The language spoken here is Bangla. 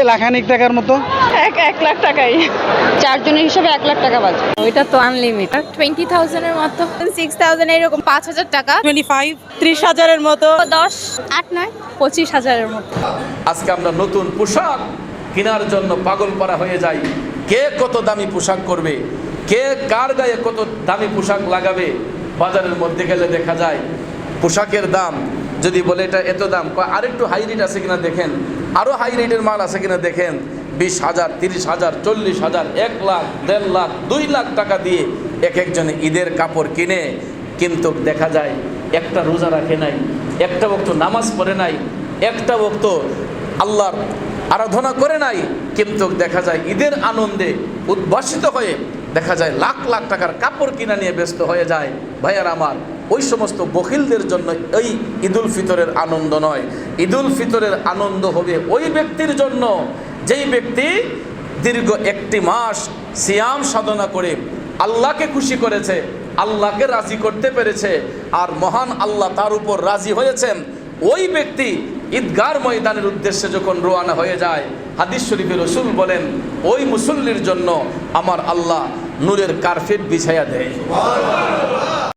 লাখানিক টাকার মতো। এক লাখ টাকাই, চারজনের হিসাবে 1 লাখ টাকা বাজে। ওইটা তো আনলিমিটেড। 20,000-এর মতো, 6,000 এরকম, 5,000 টাকা, 25, 30,000-এর মতো, 10, 8, 9, 25,000-এর মতো। আজকে আমরা নতুন পোশাক কেনার জন্য পাগল পারা হয়ে যাই। কে কত দামি পোশাক করবে, কে কার গায়ে কত দামি পোশাক লাগাবে। বাজারের মধ্যে গেলে দেখা যায় পোশাকের দাম যদি বলে এটা এত দাম, আরেকটু হাই রেট আছে কিনা দেখেন, আরও হাই রেটের মাল আছে কিনা দেখেন। 20,000, 30,000, 40,000, 1 লাখ, 1.5 লাখ, 2 লাখ টাকা দিয়ে এক একজনে ঈদের কাপড় কিনে, কিন্তু দেখা যায় একটা রোজা রাখে নাই, একটা বক্ত নামাজ পড়ে নাই, একটা বক্ত আল্লাহর আরাধনা করে নাই, কিন্তু দেখা যায় ঈদের আনন্দে উদ্ভাসিত হয়ে দেখা যায় লাখ লাখ টাকার কাপড় কিনা নিয়ে ব্যস্ত হয়ে যায়। ভাইয়ার আমার, ওই সমস্ত বখিলদের জন্য এই ঈদুল ফিতরের আনন্দ নয়। ঈদুল ফিতরের আনন্দ হবে ওই ব্যক্তির জন্য যেই ব্যক্তি দীর্ঘ 1 মাস সিয়াম সাধনা করে আল্লাহকে খুশি করেছে, আল্লাহকে রাজি করতে পেরেছে, আর মহান আল্লাহ তার উপর রাজি হয়েছেন। ওই ব্যক্তি ঈদগার ময়দানের উদ্দেশ্যে যখন রওনা হয়ে যায়, হাদিস শরীফে রাসূল বলেন ওই মুসল্লির জন্য আমার আল্লাহ নূরের কার্পেট বিছাইয়া দেয়।